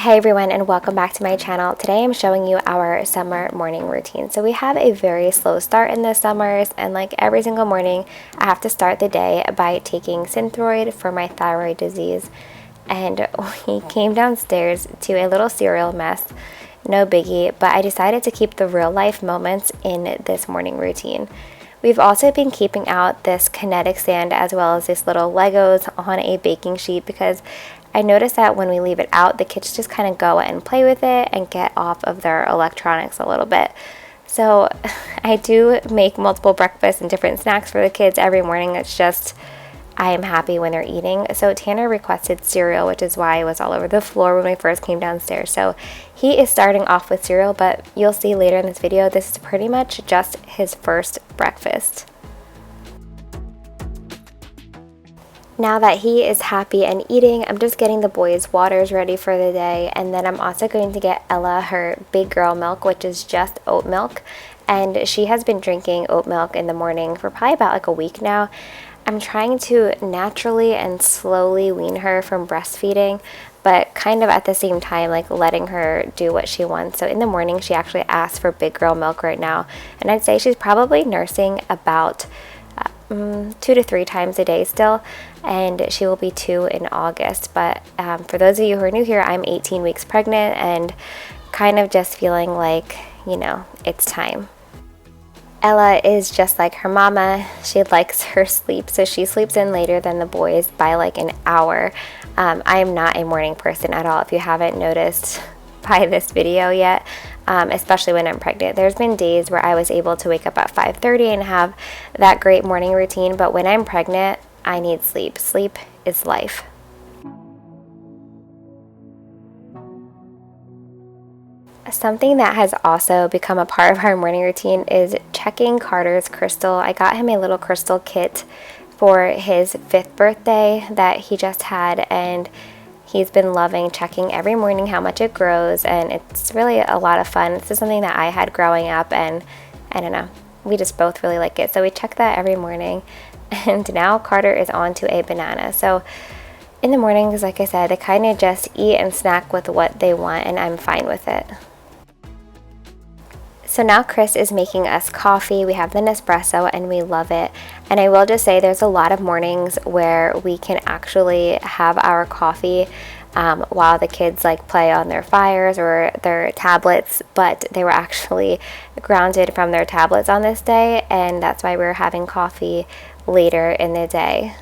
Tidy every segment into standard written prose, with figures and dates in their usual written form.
Hey everyone, and welcome back to my channel. Today I'm showing you our summer morning routine. So we have a very slow start in the summers, and like every single morning I have to start the day by taking Synthroid for my thyroid disease. And we came downstairs to a little cereal mess, no biggie, but I decided to keep the real life moments in this morning routine. We've also been keeping out this kinetic sand as well as this little Legos on a baking sheet because I noticed that when we leave it out, the kids just kind of go and play with it and get off of their electronics a little bit. So I do make multiple breakfasts and different snacks for the kids every morning. It's just I am happy when they're eating. So Tanner requested cereal, which is why it was all over the floor when we first came downstairs. So he is starting off with cereal, but you'll see later in this video, this is pretty much just his first breakfast. Now that he is happy and eating, I'm just getting the boys' waters ready for the day, and then I'm also going to get Ella her big girl milk, which is just oat milk, and she has been drinking oat milk in the morning for probably about like a week now. I'm trying to naturally and slowly wean her from breastfeeding, but kind of at the same time like letting her do what she wants. So in the morning she actually asks for big girl milk right now, and I'd say she's probably nursing about 2 to 3 times a day still, and she will be 2 in August. But for those of you who are new here, I'm 18 weeks pregnant and kind of just feeling like, you know, it's time. Ella is just like her mama. She likes her sleep, so she sleeps in later than the boys by like an hour. I am not a morning person at all, if you haven't noticed by this video yet. Especially when I'm pregnant. There's been days where I was able to wake up at 5:30 and have that great morning routine, but when I'm pregnant, I need sleep. Sleep is life. Something that has also become a part of our morning routine is checking Carter's crystal. I got him a little crystal kit for his 5th birthday that he just had, and he's been loving checking every morning how much it grows, and it's really a lot of fun. This is something that I had growing up, and I don't know, we just both really like it. So we check that every morning, and now Carter is on to a banana. So in the mornings, like I said, they kind of just eat and snack with what they want, and I'm fine with it. So now Chris is making us coffee. We have the Nespresso and we love it. And I will just say there's a lot of mornings where we can actually have our coffee while the kids like play on their fires or their tablets, but they were actually grounded from their tablets on this day, and that's why we're having coffee later in the day.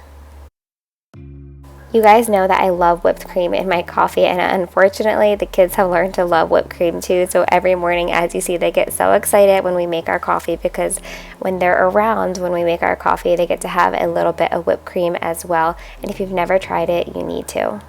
You guys know that I love whipped cream in my coffee, and unfortunately the kids have learned to love whipped cream too. So every morning, as you see, they get so excited when we make our coffee because when they're around when we make our coffee, they get to have a little bit of whipped cream as well. And if you've never tried it, you need to.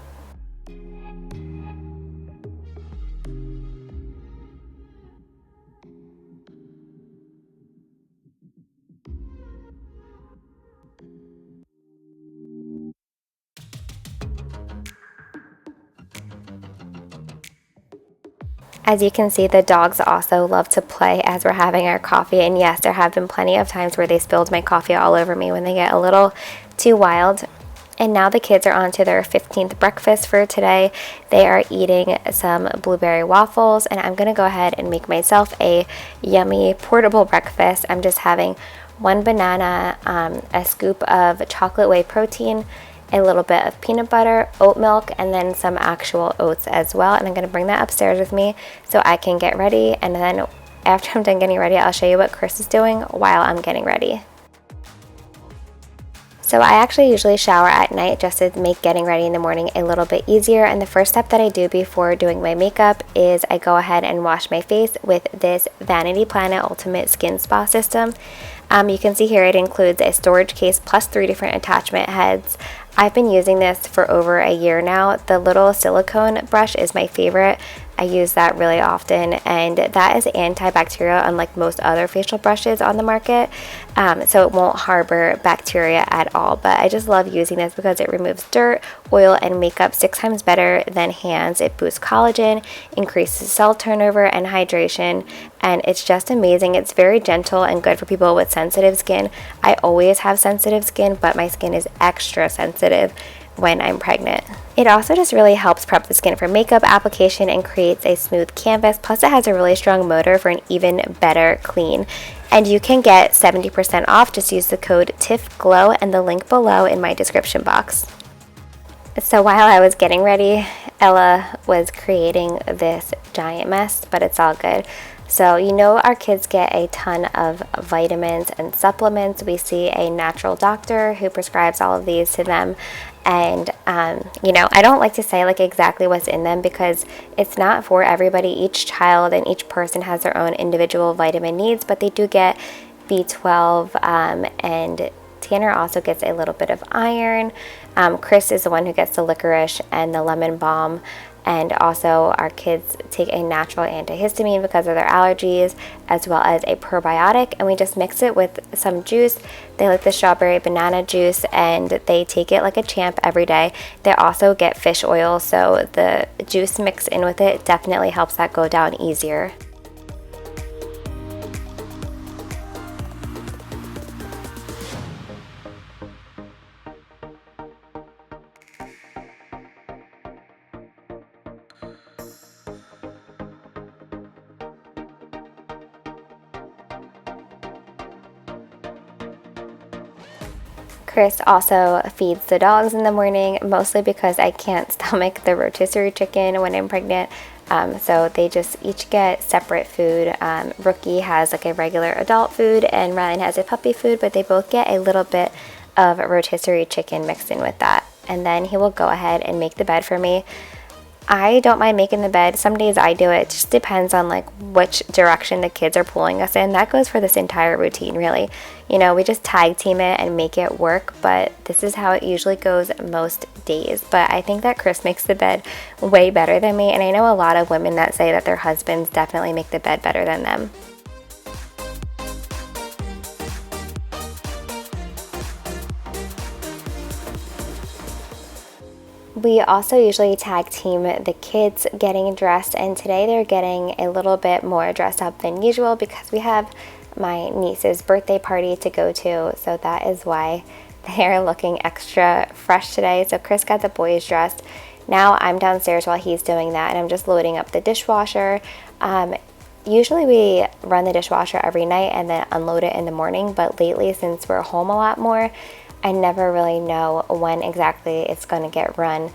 As you can see, the dogs also love to play as we're having our coffee, and yes, there have been plenty of times where they spilled my coffee all over me when they get a little too wild. And now the kids are on to their 15th breakfast for today. They are eating some blueberry waffles, and I'm going to go ahead and make myself a yummy portable breakfast. I'm just having 1 banana, a scoop of chocolate whey protein, a little bit of peanut butter, oat milk, and then some actual oats as well. And I'm going to bring that upstairs with me so I can get ready. And then after I'm done getting ready, I'll show you what Chris is doing while I'm getting ready. So I actually usually shower at night just to make getting ready in the morning a little bit easier. And the first step that I do before doing my makeup is I go ahead and wash my face with this Vanity Planet Ultimate Skin Spa System. You can see here it includes a storage case plus 3 different attachment heads. I've been using this for over a year now. The little silicone brush is my favorite. I use that really often, and that is antibacterial unlike most other facial brushes on the market, so it won't harbor bacteria at all. But I just love using this because it removes dirt, oil, and makeup 6 times better than hands. It boosts collagen, increases cell turnover and hydration, and it's just amazing. It's very gentle and good for people with sensitive skin. I always have sensitive skin, but my skin is extra sensitive. when I'm pregnant. It also just really helps prep the skin for makeup application and creates a smooth canvas. Plus it has a really strong motor for an even better clean. And you can get 70% off. Just use the code TIFFGLOW and the link below in my description box. So while I was getting ready, Ella was creating this giant mess, but it's all good. So you know our kids get a ton of vitamins and supplements. We see a natural doctor who prescribes all of these to them. And, you know, I don't like to say like exactly what's in them because it's not for everybody. Each child and each person has their own individual vitamin needs, but they do get B12 and Tanner also gets a little bit of iron. Chris is the one who gets the licorice and the lemon balm. And also our kids take a natural antihistamine because of their allergies, as well as a probiotic, and we just mix it with some juice. They like the strawberry banana juice and they take it like a champ every day. They also get fish oil, so the juice mixed in with it definitely helps that go down easier. Chris also feeds the dogs in the morning, mostly because I can't stomach the rotisserie chicken when I'm pregnant. So they just each get separate food. Rookie has like a regular adult food and Ryan has a puppy food, but they both get a little bit of rotisserie chicken mixed in with that. And then he will go ahead and make the bed for me. I don't mind making the bed. Some days I do it. It just depends on like which direction the kids are pulling us in. That goes for this entire routine, really. You know, we just tag team it and make it work, but this is how it usually goes most days. But I think that Chris makes the bed way better than me, and I know a lot of women that say that their husbands definitely make the bed better than them. We also usually tag team the kids getting dressed, and today they're getting a little bit more dressed up than usual because we have my niece's birthday party to go to, so that is why they're looking extra fresh today. So Chris got the boys dressed. Now I'm downstairs while he's doing that, and I'm just loading up the dishwasher. Usually we run the dishwasher every night and then unload it in the morning, but lately since we're home a lot more, I never really know when exactly it's going to get run.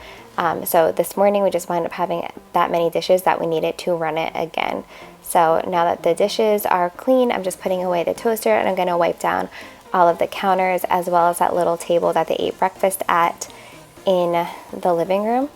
So this morning we just wound up having that many dishes that we needed to run it again. So now that the dishes are clean, I'm just putting away the toaster and I'm going to wipe down all of the counters as well as that little table that they ate breakfast at in the living room.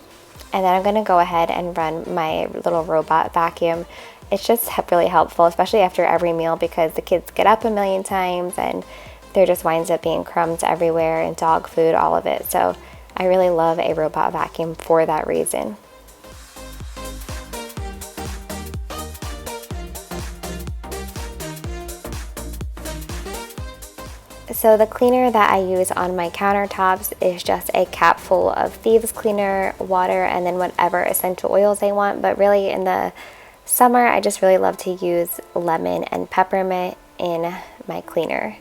And then I'm going to go ahead and run my little robot vacuum. It's just really helpful, especially after every meal, because the kids get up a million times and there just winds up being crumbs everywhere and dog food, all of it. So I really love a robot vacuum for that reason. So the cleaner that I use on my countertops is just a cap full of thieves cleaner, water, and then whatever essential oils I want. But really in the summer, I just really love to use lemon and peppermint in my cleaner.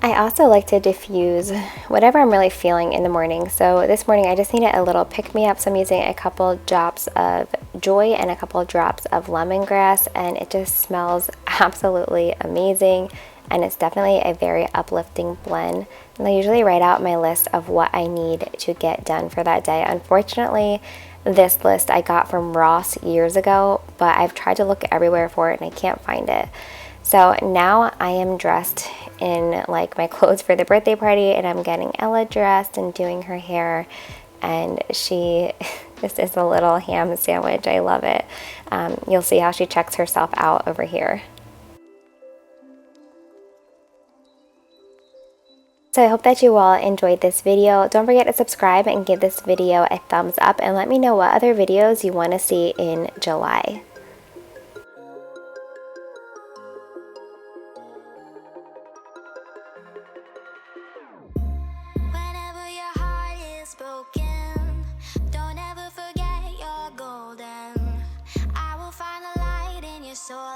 I also like to diffuse whatever I'm really feeling in the morning. So this morning I just needed a little pick-me-up, so I'm using a couple drops of Joy and a couple drops of lemongrass, and it just smells absolutely amazing, and it's definitely a very uplifting blend. And I usually write out my list of what I need to get done for that day. Unfortunately, this list I got from Ross years ago, but I've tried to look everywhere for it and I can't find it. So now I am dressed in like my clothes for the birthday party, and I'm getting Ella dressed and doing her hair, and she this is a little ham sandwich. I love it. You'll see how she checks herself out over here. So I hope that you all enjoyed this video. Don't forget to subscribe and give this video a thumbs up, and let me know what other videos you want to see in July. Whenever your heart is broken, don't ever forget you're golden. I will find the light in your soul.